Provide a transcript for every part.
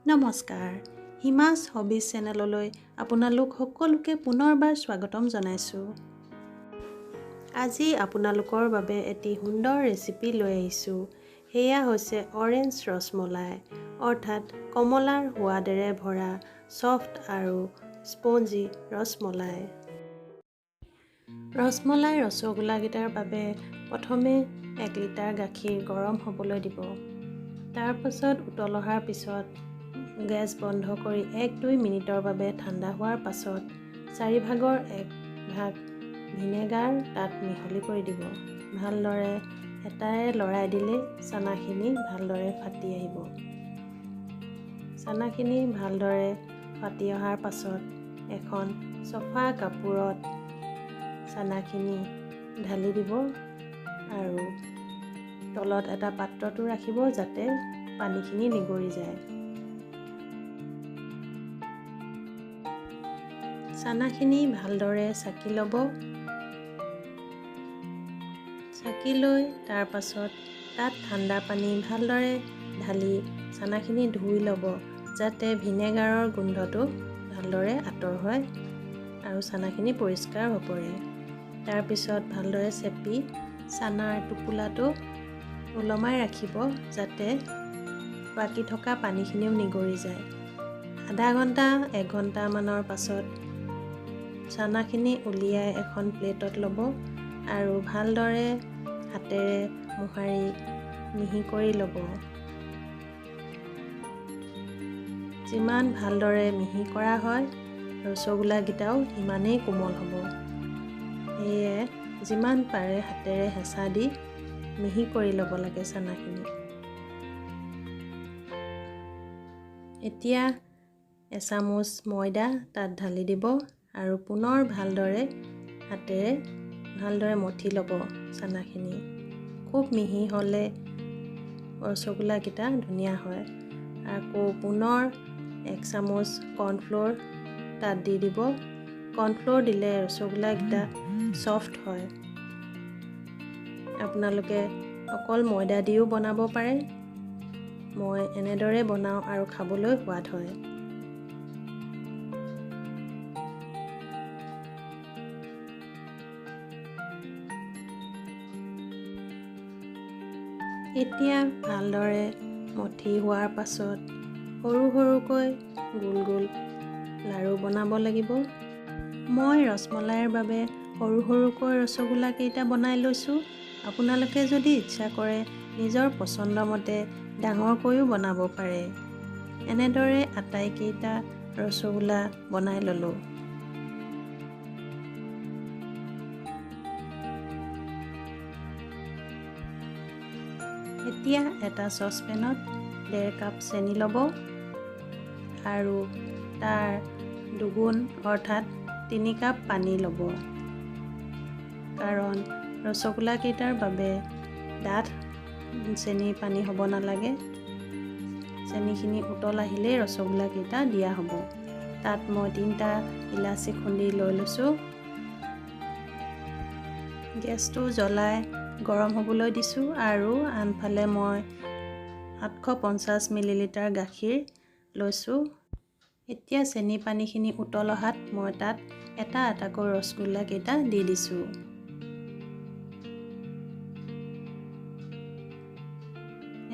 নমস্কাৰ, হিমাছ হবিজ চেনেললৈ আপোনালোক সকলোকে পুনৰবাৰ স্বাগতম জনাইছোঁ। আজি আপোনালোকৰ বাবে এটি সুন্দৰ ৰেচিপি লৈ আহিছোঁ। সেয়া হৈছে অৰেঞ্জ ৰসমলাই, অৰ্থাৎ কমলাৰ সোৱাদেৰে ভৰা ছফ্ট আৰু স্পঞ্জি ৰসমলাই। ৰসমলাই ৰসগোল্লাকেইটাৰ বাবে প্ৰথমে 1 লিটাৰ গাখীৰ গৰম হ'বলৈ দিব। তাৰ পাছত উতল অহাৰ পিছত গেছ বন্ধ কৰি 1-2 মিনিটৰ বাবে ঠাণ্ডা হোৱাৰ পাছত 4/1 ভাগ ভিনেগাৰ তাত মিহলি কৰি দিব। ভালদৰে হেতাৰে লৰাই দিলে চানাখিনি ভালদৰে ফাটি আহিব। চানাখিনি ভালদৰে ফাটি অহাৰ পাছত এখন চফা কাপোৰত চানাখিনি ঢালি দিব আৰু তলত এটা পাত্ৰটো ৰাখিব যাতে পানীখিনি নিগৰি যায়। চানাখিনি ভালদৰে চাকি ল'ব। চাকি লৈ তাৰ পাছত তাত ঠাণ্ডা পানী ভালদৰে ঢালি চানাখিনি ধুই ল'ব যাতে ভিনেগাৰৰ গোন্ধটো ভালদৰে আঁতৰ হয় আৰু চানাখিনি পৰিষ্কাৰ হৈ পৰে। তাৰপিছত ভালদৰে চেপি চানাৰ টোপোলাটো ওলমাই ৰাখিব যাতে বাকী থকা পানীখিনিও নিগৰি যায়। আধা ঘণ্টা 1 ঘণ্টামানৰ পাছত চানাখিনি উলিয়াই এখন প্লেটত ল'ব আৰু ভালদৰে হাতেৰে মোহাৰি মিহি কৰি ল'ব। যিমান ভালদৰে মিহি কৰা হয় ৰসগোল্লাকেইটাও সিমানেই কোমল হ'ব। সেয়ে যিমান পাৰে হাতেৰে হেঁচা দি মিহি কৰি ল'ব লাগে চানাখিনি। এতিয়া এচামুচ ময়দা তাত ঢালি দিব আৰু পুনৰ ভালদৰে হাতেৰে ভালদৰে মঠি ল'ব চানাখিনি। খুব মিহি হ'লে ৰসগোল্লাকেইটা ধুনীয়া হয়। আকৌ পুনৰ 1 চামুচ কৰ্ণফ্ল'ৰ তাত দি দিব। কৰ্ণফ্ল'ৰ দিলে ৰসগোল্লাকেইটা ছফ্ট হয়। আপোনালোকে অকল ময়দা দিও বনাব পাৰে। মই এনেদৰে বনাওঁ আৰু খাবলৈ সোৱাদ হয়। এতিয়া ভালদৰে মঠি হোৱাৰ পাছত সৰু সৰুকৈ গোল গোল লাড়ু বনাব লাগিব। মই ৰসমলাইৰ বাবে সৰু সৰুকৈ ৰসগোল্লাকেইটা বনাই লৈছোঁ। আপোনালোকে যদি ইচ্ছা কৰে নিজৰ পচন্দ মতে ডাঙৰকৈও বনাব পাৰে। এনেদৰে আটাইকেইটা ৰসগোল্লা বনাই ল'লোঁ। এতিয়া এটা চচপেনত 1.5 কাপ চেনি ল'ব আৰু তাৰ দুগুণ অৰ্থাৎ 3 কাপ পানী ল'ব। কাৰণ ৰসগোল্লাকেইটাৰ বাবে ডাঠ চেনি পানী হ'ব নালাগে। চেনিখিনি উতল আহিলেই ৰসগোল্লাকেইটা দিয়া হ'ব। তাত মই 3টা ইলাচি খুন্দি লৈ লৈছোঁ। গেছটো জ্বলাই গৰম হ'বলৈ দিছোঁ আৰু আনফালে মই 750 মিলিলিটাৰ গাখীৰ লৈছোঁ। এতিয়া চেনি পানীখিনি উতল অহাত মই তাত এটা এটাকৈ ৰসগোল্লাকেইটা দি দিছোঁ।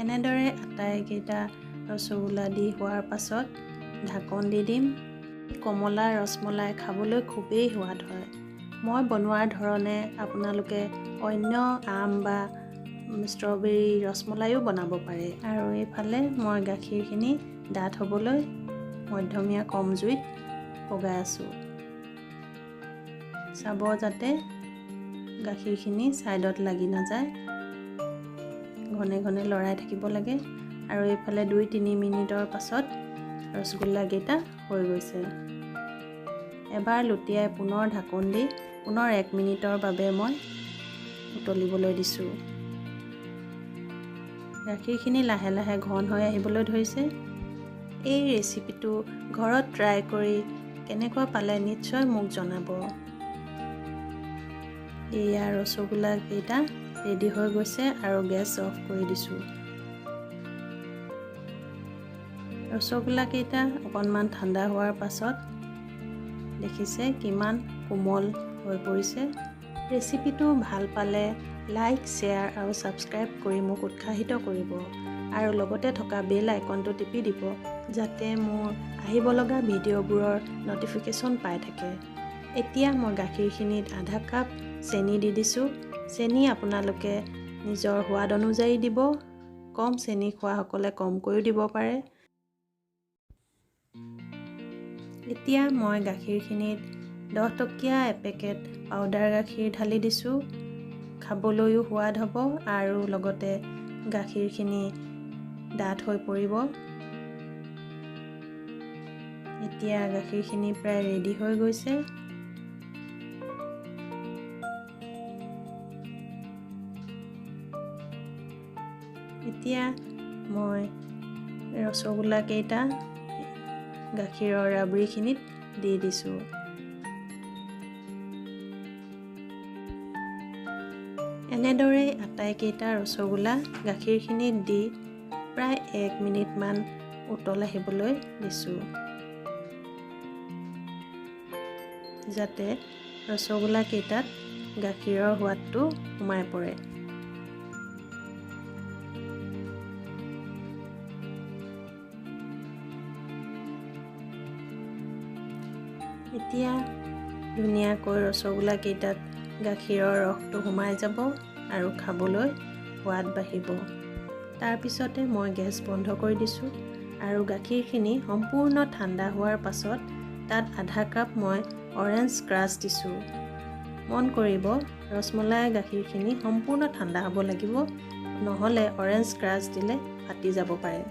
এনেদৰে আটাইকেইটা ৰসগোল্লা দি হোৱাৰ পাছত ঢাকন দি দিম। কমলা ৰসমলাই খাবলৈ খুবেই সোৱাদ হয়। মই বনোৱাৰ ধৰণে আপোনালোকে অন্য আম বা ষ্ট্ৰবেৰী ৰসমলাইও বনাব পাৰে। আৰু এইফালে মই গাখীৰখিনি ডাঠ হ'বলৈ মধ্যমীয়া কম জুইত পগাই আছোঁ। চাব যাতে গাখীৰখিনি ছাইডত লাগি নাযায়। ঘনে ঘনে লৰাই থাকিব লাগে আৰু এইফালে 2-3 মিনিটৰ পাছত ৰসগোল্লাকেইটা হৈ গৈছে। এবাৰ লুটিয়াই পুনৰ ঢাকন দি পুনৰ 1 মিনিটৰ বাবে মই উতলিবলৈ দিছোঁ। গাখীৰখিনি লাহে লাহে ঘন হৈ আহিবলৈ ধৰিছে। এই ৰেচিপিটো ঘৰত ট্ৰাই কৰি কেনেকুৱা পালে নিশ্চয় মোক জনাব। এয়া ৰসগোল্লাকেইটা ৰেডি হৈ গৈছে আৰু গেছ অফ কৰি দিছোঁ। ৰসগোল্লাকেইটা অকণমান ঠাণ্ডা হোৱাৰ পাছত দেখিছে কিমান কোমল হৈ পৰিছে। ৰেচিপিটো ভাল পালে লাইক, শ্বেয়াৰ আৰু ছাবস্ক্ৰাইব কৰি মোক উৎসাহিত কৰিব আৰু লগতে থকা বেল আইকনটো টিপি দিব যাতে মোৰ আহিব লগা ভিডিঅ'বোৰৰ ন'টিফিকেশ্যন পাই থাকে। এতিয়া মই গাখীৰখিনিত আধা কাপ চেনি দি দিছোঁ। চেনি আপোনালোকে নিজৰ সোৱাদ অনুযায়ী দিব। কম চেনি খোৱাসকলে কমকৈও দিব পাৰে। এতিয়া মই গাখীৰখিনিত 10 টকীয়া এপেকেট পাউডাৰ গাখীৰ ঢালি দিছোঁ। খাবলৈও সোৱাদ হ'ব আৰু লগতে গাখীৰখিনি ডাঠ হৈ পৰিব। এতিয়া গাখীৰখিনি প্ৰায় ৰেডি হৈ গৈছে। এতিয়া মই ৰসগোল্লাকেইটা গাখীৰৰ ৰাবৰিখিনিত দি দিছোঁ। এনেদৰে আটাইকেইটা ৰসগোল্লা গাখীৰখিনিত দি প্ৰায় 1 মিনিটমান উতল আহিবলৈ দিছোঁ যাতে ৰসগোল্লাকেইটাত গাখীৰৰ সোৱাদটো সোমাই পৰে। এতিয়া ধুনীয়াকৈ ৰসগোল্লাকেইটাত গাখীৰৰ ৰসটো সোমাই যাব আৰু খাবলৈ সোৱাদ বাঢ়িব। তাৰপিছতে মই গেছ বন্ধ কৰি দিছোঁ আৰু গাখীৰখিনি সম্পূৰ্ণ ঠাণ্ডা হোৱাৰ পাছত তাত আধা কাপ মই অৰেঞ্জ ক্ৰাছ দিছোঁ। মন কৰিব ৰসমলাই গাখীৰখিনি সম্পূৰ্ণ ঠাণ্ডা হ'ব লাগিব, নহ'লে অৰেঞ্জ ক্ৰাছ দিলে ফাটি যাব পাৰে।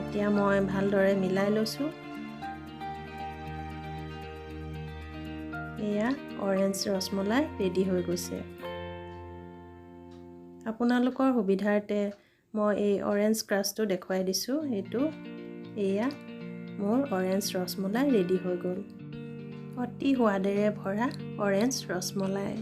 এতিয়া মই ভালদৰে মিলাই লৈছোঁ। এয়া অৰেঞ্জ ৰসমলাই ৰেডি হৈ গৈছে। আপোনালোকৰ সুবিধাৰ্থে মই এই অৰেঞ্জ ক্ৰাছটো দেখুৱাই দিছোঁ। এয়া মোৰ অৰেঞ্জ ৰসমলাই ৰেডি হৈ গ'ল। অতি সোৱাদেৰে ভৰা অৰেঞ্জ ৰসমলাই।